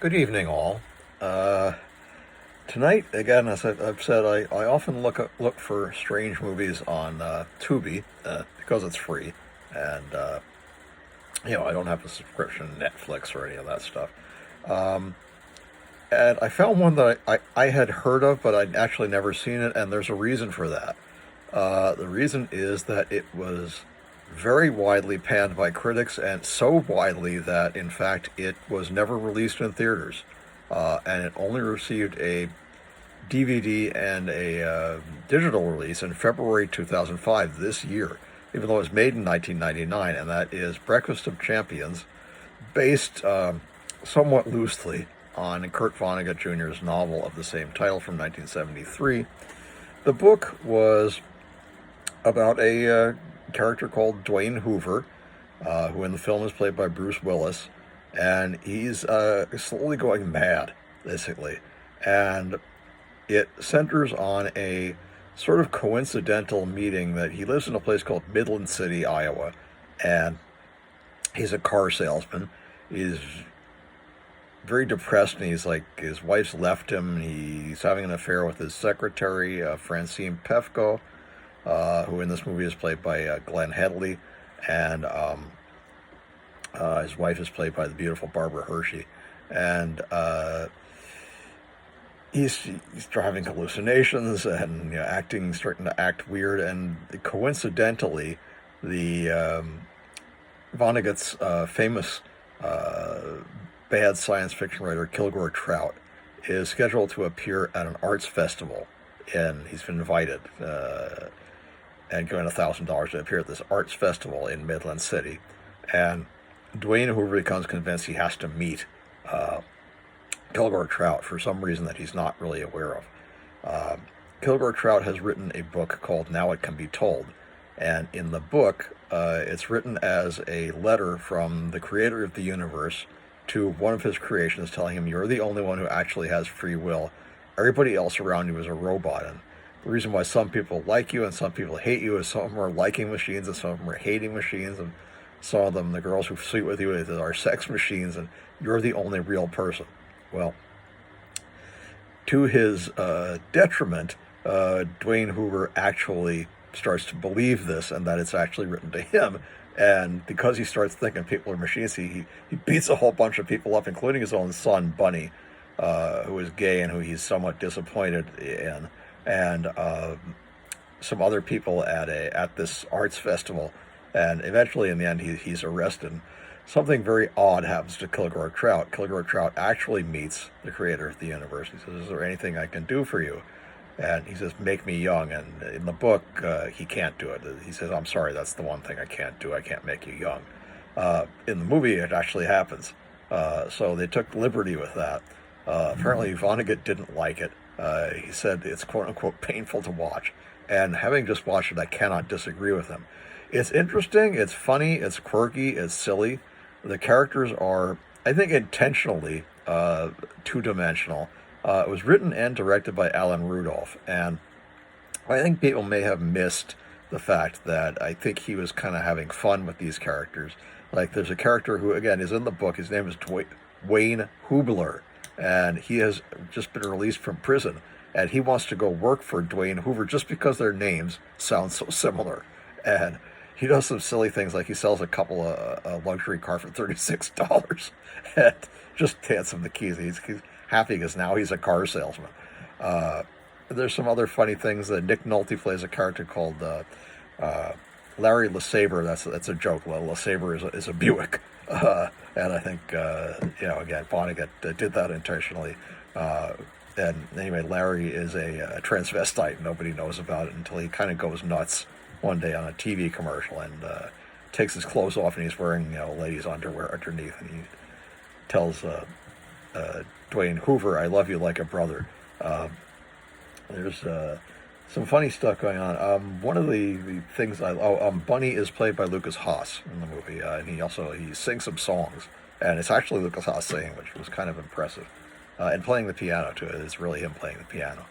Good evening, all. Uh, Tonight, again, as I've said, I often look for strange movies on Tubi because it's free, and I don't have a subscription to Netflix or any of that stuff. Um, and I found one that I had heard of, but I'd actually never seen it, and there's a reason for that. The reason is that it was very widely panned by critics, and so widely that, in fact, it was never released in theaters. And it only received a DVD and a digital release in February 2005, this year, even though it was made in 1999, and that is Breakfast of Champions, based somewhat loosely on Kurt Vonnegut Jr.'s novel of the same title from 1973. The book was about a character called Dwayne Hoover, who in the film is played by Bruce Willis, and he's slowly going mad, basically. And it centers on a sort of coincidental meeting that he lives in a place called Midland City, Iowa, and he's a car salesman. He's very depressed, and he's like, his wife's left him. He's having an affair with his secretary, Francine Pefko, who in this movie is played by Gleanne Headley, and his wife is played by the beautiful Barbara Hershey. And he's having hallucinations and starting to act weird. And coincidentally, the Vonnegut's famous bad science fiction writer Kilgore Trout is scheduled to appear at an arts festival, and he's been invited and given $1,000 to appear at this arts festival in Midland City. And Dwayne Hoover becomes convinced he has to meet Kilgore Trout for some reason that he's not really aware of. Kilgore Trout has written a book called Now It Can Be Told, and in the book, it's written as a letter from the creator of the universe to one of his creations, telling him, you're the only one who actually has free will. Everybody else around you is a robot. And the reason why some people like you and some people hate you is some of them are liking machines and some of them are hating machines, and some of them, the girls who sleep with you, are sex machines, and you're the only real person. Well, to his detriment, Dwayne Hoover actually starts to believe this and that it's actually written to him. And because he starts thinking people are machines, he beats a whole bunch of people up, including his own son, Bunny, who is gay and who he's somewhat disappointed in, and some other people at this arts festival. And eventually, in the end, he's arrested. Something very odd happens to Kilgore Trout. Kilgore Trout actually meets the creator of the universe. He says, is there anything I can do for you? And he says, make me young. And in the book, he can't do it. He says, I'm sorry, that's the one thing I can't do. I can't make you young. In the movie, it actually happens. So they took liberty with that. Apparently, Vonnegut didn't like it. He said it's quote-unquote painful to watch. And having just watched it, I cannot disagree with him. It's interesting, it's funny, it's quirky, it's silly. The characters are, I think, intentionally two-dimensional. It was written and directed by Alan Rudolph, and I think people may have missed the fact that I think he was kind of having fun with these characters. Like, there's a character who, again, is in the book. His name is Wayne Hubler, and he has just been released from prison, and he wants to go work for Dwayne Hoover just because their names sound so similar. And he does some silly things, like he sells a couple of a luxury car for $36 and just hands him the keys. He's happy because now he's a car salesman. There's some other funny things. Nick Nolte plays a character called Larry LeSabre. That's a joke. LeSabre is a Buick. And I think, again, Vonnegut did that intentionally. And anyway, Larry is a transvestite. Nobody knows about it until he kind of goes nuts one day on a TV commercial and takes his clothes off, and he's wearing ladies' underwear underneath, and he tells Dwayne Hoover, "I love you like a brother." There's some funny stuff going on. One of the things Bunny is played by Lucas Haas in the movie, and he sings some songs, and it's actually Lucas Haas singing, which was kind of impressive, and playing the piano too. It's really him playing the piano.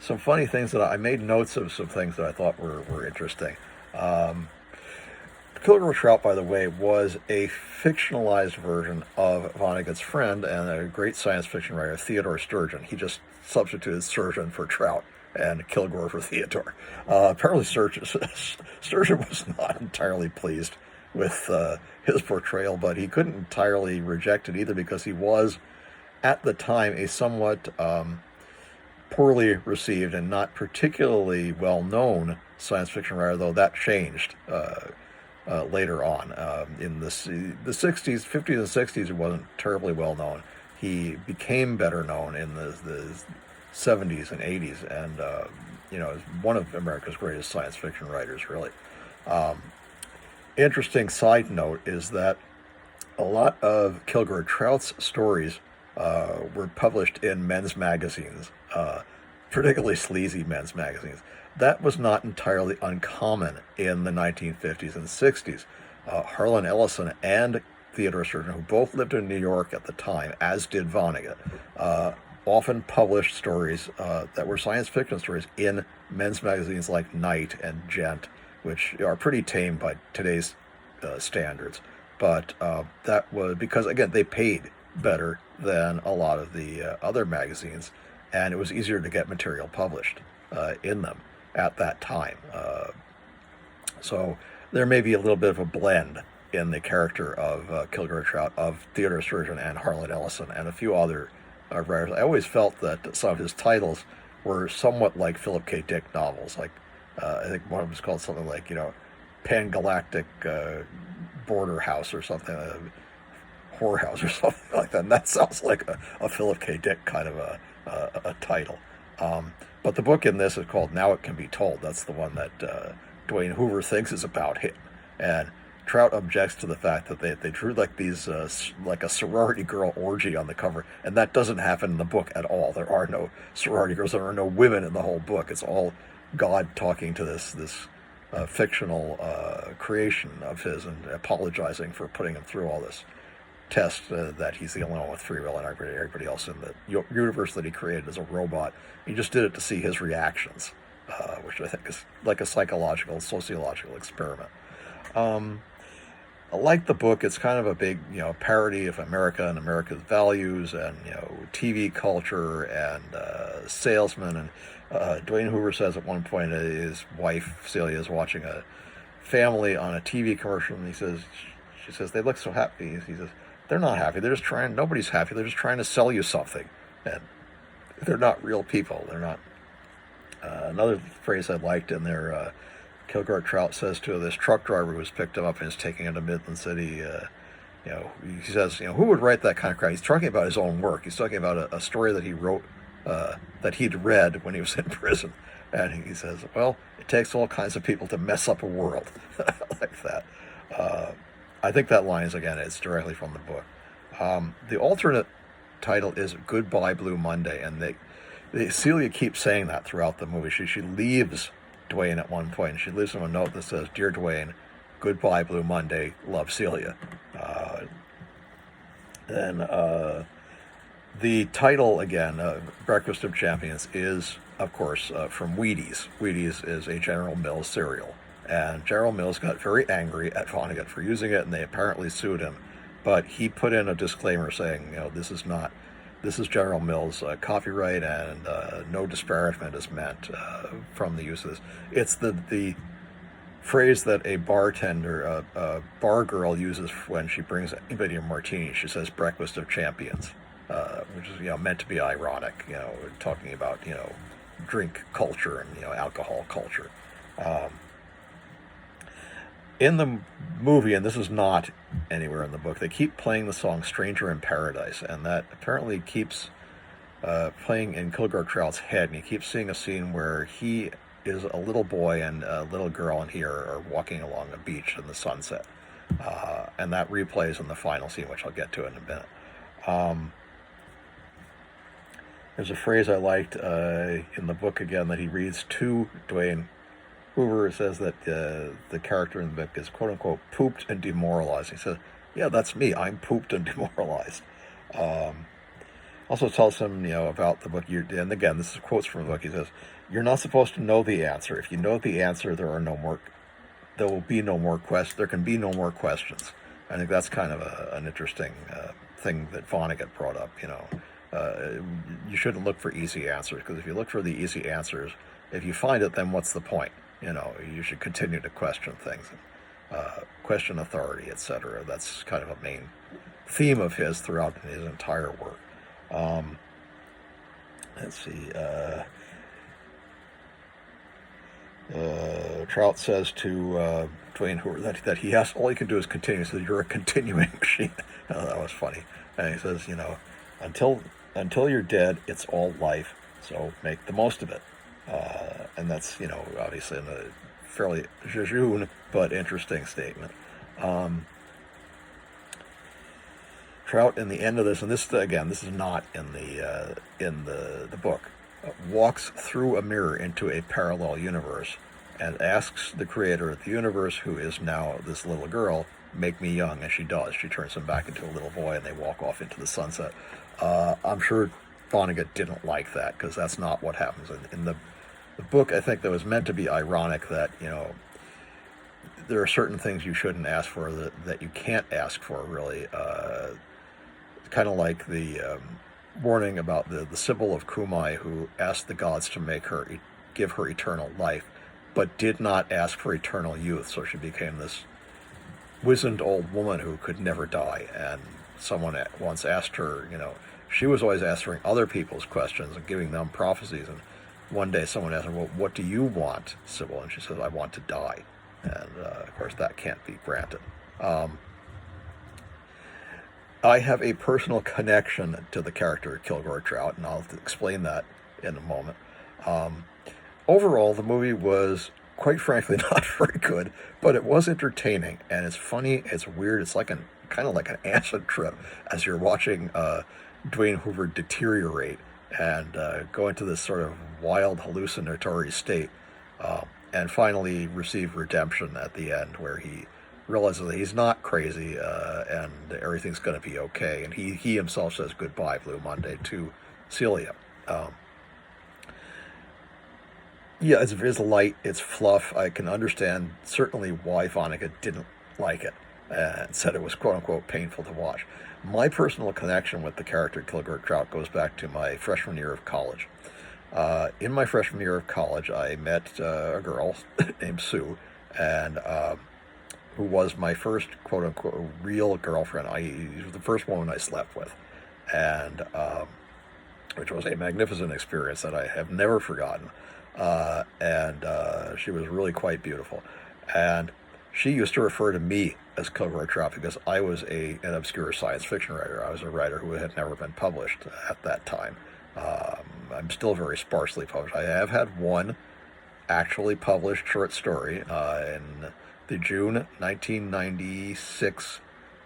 Some funny things that I made notes of, some things that I thought were interesting. Kilgore Trout, by the way, was a fictionalized version of Vonnegut's friend and a great science fiction writer, Theodore Sturgeon. He just substituted Sturgeon for Trout and Kilgore for Theodore. Apparently Sturgeon was not entirely pleased with his portrayal, but he couldn't entirely reject it either, because he was, at the time, a somewhat poorly received and not particularly well-known science fiction writer, though that changed later on. In the 60s, 50s and 60s, he wasn't terribly well-known. He became better known in the 70s and 80s, and is one of America's greatest science fiction writers, really. Interesting side note is that a lot of Kilgore Trout's stories were published in men's magazines, particularly sleazy men's magazines. That was not entirely uncommon in the 1950s and 60s. Harlan Ellison and Theodore Sturgeon, who both lived in New York at the time, as did Vonnegut, often published stories that were science fiction stories in men's magazines like Night and Gent, which are pretty tame by today's standards. But that was because, again, they paid better than a lot of the other magazines, and it was easier to get material published in them at that time. So there may be a little bit of a blend in the character of Kilgore Trout, of Theodore Sturgeon and Harlan Ellison, and a few other writers. I always felt that some of his titles were somewhat like Philip K. Dick novels. Like I think one of them was called something like, Pan-Galactic Border House or something, Whorehouse or something like that. And that sounds like a Philip K. Dick kind of a title. But the book in this is called Now It Can Be Told. That's the one that Dwayne Hoover thinks is about him. And Trout objects to the fact that they drew like these, like a sorority girl orgy on the cover, and that doesn't happen in the book at all. There are no sorority girls. There are no women in the whole book. It's all God talking to this fictional creation of his and apologizing for putting him through all this test that he's the only one with free will and everybody else in the universe that he created is a robot. He just did it to see his reactions, which I think is like a psychological, sociological experiment. I like the book. It's kind of a big, parody of America and America's values and, TV culture and salesmen. And Dwayne Hoover says at one point his wife, Celia, is watching a family on a TV commercial, and she says, they look so happy. He says, they're not happy. They're just nobody's happy. They're just trying to sell you something. And they're not real people. They're not. Another phrase I liked in there, Kilgore Trout says to this truck driver who's picked him up and is taking him to Midland City, he says, who would write that kind of crap? He's talking about his own work. He's talking about a story that he wrote, that he'd read when he was in prison. And he says, well, it takes all kinds of people to mess up a world like that. I think that line is, again, it's directly from the book. The alternate title is Goodbye Blue Monday, and Celia keeps saying that throughout the movie. She leaves Dwayne at one point, and she leaves him a note that says, Dear Dwayne, goodbye Blue Monday, love Celia. The title, again, Breakfast of Champions, is, of course, from Wheaties. Wheaties is a General Mills cereal. And General Mills got very angry at Vonnegut for using it, and they apparently sued him. But he put in a disclaimer saying, this is General Mills copyright, and no disparagement is meant from the use of this. It's the phrase that a bartender, a bar girl, uses when she brings anybody a martini. She says Breakfast of Champions, which is meant to be ironic, talking about drink culture and alcohol culture. In the movie, and this is not anywhere in the book, they keep playing the song Stranger in Paradise, and that apparently keeps playing in Kilgore Trout's head, and he keeps seeing a scene where he is a little boy and a little girl and he are walking along a beach in the sunset. And that replays in the final scene, which I'll get to in a minute. There's a phrase I liked in the book, again, that he reads to Dwayne Hoover. Says that the character in the book is, quote-unquote, pooped and demoralized. He says, yeah, that's me. I'm pooped and demoralized. Also tells him, about the book. And again, this is quotes from the book. He says, you're not supposed to know the answer. If you know the answer, there are no more there will be no more there can be no more questions. I think that's kind of an interesting thing that Vonnegut brought up. You shouldn't look for easy answers, because if you look for the easy answers, if you find it, then what's the point? You should continue to question things, question authority, etc. That's kind of a main theme of his throughout his entire work. Let's see. Trout says to Dwayne Hoover that he has, all he can do is continue. He says, "You're a continuing machine." That was funny. And he says, until you're dead, it's all life, so make the most of it. And that's, obviously in a fairly jejune but interesting statement. Trout, in the end of this, and this is not in the book, walks through a mirror into a parallel universe and asks the creator of the universe, who is now this little girl, "Make me young," and she does. She turns him back into a little boy, and they walk off into the sunset. I'm sure Vonnegut didn't like that, because that's not what happens in the book. I think that was meant to be ironic that there are certain things you shouldn't ask for that you can't ask for, really. Kind of like the warning about the Sibyl of Cumae, who asked the gods to give her eternal life, but did not ask for eternal youth, so she became this wizened old woman who could never die. And someone once asked her, she was always answering other people's questions and giving them prophecies, and one day someone asked her, "Well, what do you want, Sibyl?" And she said, "I want to die." And of course that can't be granted. I have a personal connection to the character Kilgore Trout, and I'll explain that in a moment. Overall, the movie was, quite frankly, not very good, but it was entertaining, and it's funny, it's weird, it's like kind of like an acid trip as you're watching Dwayne Hoover deteriorate and go into this sort of wild hallucinatory state, and finally receive redemption at the end, where he realizes that he's not crazy, and everything's going to be okay. And he himself says goodbye, Blue Monday, to Celia. It's light, it's fluff. I can understand certainly why Vonnegut didn't like it and said it was quote-unquote painful to watch. My personal connection with the character Kilgore Trout goes back to my freshman year of college. In my freshman year of college, I met a girl named Sue, and who was my first quote-unquote real girlfriend. She was the first woman I slept with, and which was a magnificent experience that I have never forgotten. And she was really quite beautiful. And she used to refer to me as Kilgore Trout because I was an obscure science fiction writer. I was a writer who had never been published at that time. I'm still very sparsely published. I have had one actually published short story in the June 1996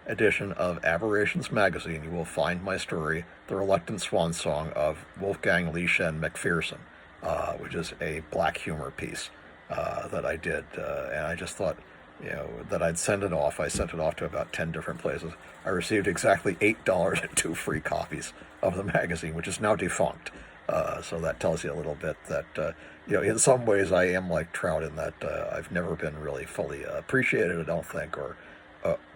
edition of Aberrations magazine. You will find my story, The Reluctant Swan Song of Wolfgang Lee-Shen McPherson, which is a black humor piece that I did. And I just thought, that I'd send it off. I sent it off to about 10 different places. I received exactly $8 and 2 free copies of the magazine, which is now defunct. So that tells you a little bit that, in some ways I am like Trout in that I've never been really fully appreciated, I don't think, or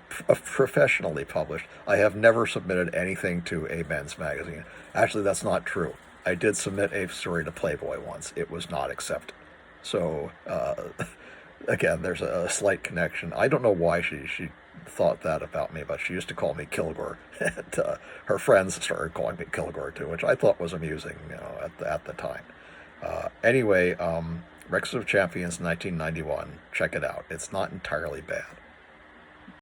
professionally published. I have never submitted anything to a men's magazine. Actually, that's not true. I did submit a story to Playboy once. It was not accepted. So, again, there's a slight connection. I don't know why she thought that about me, but she used to call me Kilgore, and her friends started calling me Kilgore too, which I thought was amusing, at the time. Anyway, Records of Champions, 1991. Check it out. It's not entirely bad.